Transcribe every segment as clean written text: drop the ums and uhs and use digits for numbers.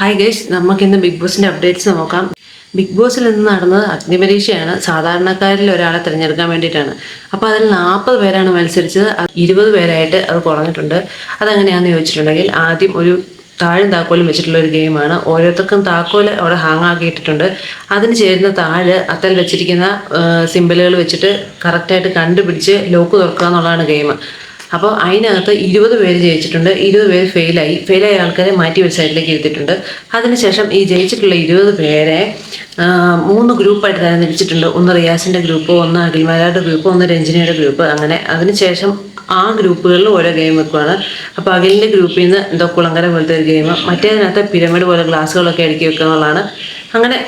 Hi guys, നമുക്കിന്ന് big ബോസിൻ്റെ updates നോക്കാം. ബിഗ് ബോസിൽ നിന്ന് നടന്നത് അഗ്നിപരീക്ഷയാണ്. സാധാരണക്കാരിൽ ഒരാളെ തിരഞ്ഞെടുക്കാൻ വേണ്ടിയിട്ടാണ്. അപ്പോൾ അതിൽ 40 പേരാണ് മത്സരിച്ചത്. 20 പേരായിട്ട് അത് കുറഞ്ഞിട്ടുണ്ട്. അതെങ്ങനെയാണെന്ന് ചോദിച്ചിട്ടുണ്ടെങ്കിൽ, ആദ്യം ഒരു താഴും താക്കോലും വെച്ചിട്ടുള്ള ഒരു ഗെയിമാണ്. ഓരോരുത്തർക്കും താക്കോല് അവിടെ ഹാങ് ആക്കിയിട്ടിട്ടുണ്ട്. അതിന് ചേരുന്ന താഴ് അത്തൽ വെച്ചിരിക്കുന്ന സിമ്പിളുകൾ വെച്ചിട്ട് കറക്റ്റായിട്ട് കണ്ടുപിടിച്ച് ലോക്ക് തുറക്കുക എന്നുള്ളതാണ് ഗെയിം. അപ്പോൾ അതിനകത്ത് 20 പേര് ജയിച്ചിട്ടുണ്ട്, 20 പേര് ഫെയിലായ ആൾക്കാരെ മാറ്റി ഒരു സൈഡിലേക്ക് ഇരുത്തിയിട്ടുണ്ട്. അതിനുശേഷം ഈ ജയിച്ചിട്ടുള്ള 20 പേരെ 3 ഗ്രൂപ്പായിട്ട് തരംതിരിച്ചിട്ടുണ്ട്. ഒന്ന് റിയാസിൻ്റെ ഗ്രൂപ്പ്, ഒന്ന് അഖിൽമാരാരുടെ ഗ്രൂപ്പ്, ഒന്ന് രഞ്ജനയുടെ ഗ്രൂപ്പ്. അങ്ങനെ അതിനുശേഷം ആ ഗ്രൂപ്പുകളിൽ ഓരോ ഗെയിം വെക്കുകയാണ്. അപ്പോൾ അഖിലിൻ്റെ ഗ്രൂപ്പിൽ നിന്ന് എന്തോ കുളങ്കര പോലത്തെ ഒരു ഗെയിം, മറ്റേതിനകത്ത് പിരമിഡ് പോലെ ഗ്ലാസ്സുകളൊക്കെ അടുക്കി വെക്കുക എന്നുള്ളതാണ്. അങ്ങനെ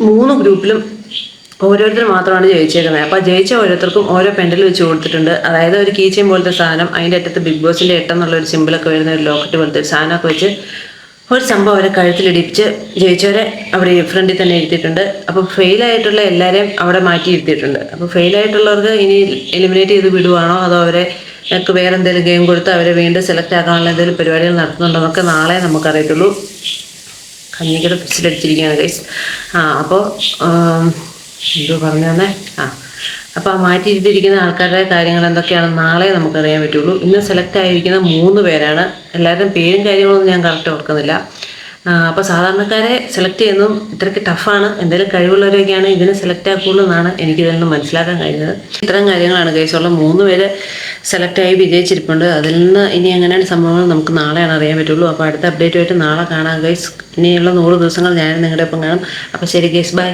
3 ഗ്രൂപ്പിലും ഓരോരുത്തർ മാത്രമാണ് ജയിച്ചേക്കുന്നത്. അപ്പോൾ ജയിച്ച ഓരോരുത്തർക്കും ഓരോ പെൻഡൽ വെച്ച് കൊടുത്തിട്ടുണ്ട്. അതായത് ഒരു കീച്ചെയിൻ പോലത്തെ സാധനം, അതിൻ്റെ അറ്റത്ത് ബിഗ് ബോസിൻ്റെ 8 എന്നുള്ള ഒരു സിമ്പിളൊക്കെ വരുന്ന ഒരു ലോക്കറ്റ് പോലത്തെ ഒരു സാധനമൊക്കെ വെച്ച് ഒരു സംഭവം അവരെ കഴുത്തിലിടിപ്പിച്ച് ജയിച്ചവരെ അവിടെ ഫ്രണ്ടിൽ തന്നെ ഇരുത്തിയിട്ടുണ്ട്. അപ്പോൾ ഫെയിലായിട്ടുള്ള എല്ലാവരെയും അവിടെ മാറ്റി ഇരുത്തിയിട്ടുണ്ട്. അപ്പോൾ ഫെയിലായിട്ടുള്ളവർക്ക് ഇനി എലിമിനേറ്റ് ചെയ്ത് വിടുവാണോ അതോ അവരെ വേറെ എന്തെങ്കിലും ഗെയിം കൊടുത്ത് അവരെ വീണ്ടും സെലക്ട് ആക്കാനുള്ള എന്തെങ്കിലും പരിപാടികൾ നടത്തുന്നുണ്ടോ എന്നൊക്കെ നാളെ നമുക്കറിയത്തുള്ളൂ. കഞ്ഞിക്കട പിച്ചിലടിച്ചിരിക്കുകയാണ് ഗൈസ്. അപ്പോൾ എന്തോ പറഞ്ഞു തന്നെ അപ്പോൾ ആ മാറ്റിയിരുത്തിയിരിക്കുന്ന ആൾക്കാരുടെ കാര്യങ്ങൾ എന്തൊക്കെയാണെന്ന് നാളെ നമുക്കറിയാൻ പറ്റുള്ളൂ. ഇന്ന് സെലക്ട് ആയിരിക്കുന്ന 3 പേരാണ്. എല്ലാവരുടെയും പേരും കാര്യങ്ങളൊന്നും ഞാൻ കറക്റ്റ് ഓർക്കുന്നില്ല. അപ്പോൾ സാധാരണക്കാരെ സെലക്ട് ചെയ്യുന്നതും ഇത്രയ്ക്ക് ടഫാണ്. എന്തെങ്കിലും കഴിവുള്ളവരൊക്കെയാണ് ഇതിനെ സെലക്ട് ആക്കുള്ളൂ എന്നാണ് എനിക്കിതിൽ നിന്ന് മനസ്സിലാക്കാൻ കഴിഞ്ഞത്. ഇത്തരം കാര്യങ്ങളാണ് കേസുള്ള 3 പേര് സെലക്റ്റായി വിജയിച്ചിരിപ്പുണ്ട്. അതിൽ നിന്ന് ഇനി എങ്ങനെയാണ് സംഭവങ്ങൾ നമുക്ക് നാളെയാണ് അറിയാൻ പറ്റുള്ളൂ. അപ്പോൾ അടുത്ത അപ്ഡേറ്റുമായിട്ട് നാളെ കാണാം ഗൈസ്. ഇനിയുള്ള 100 ദിവസങ്ങൾ ഞാൻ നിങ്ങളുടെ ഒപ്പം കാണും. അപ്പോൾ ശരി ഗൈസ്, ബൈ.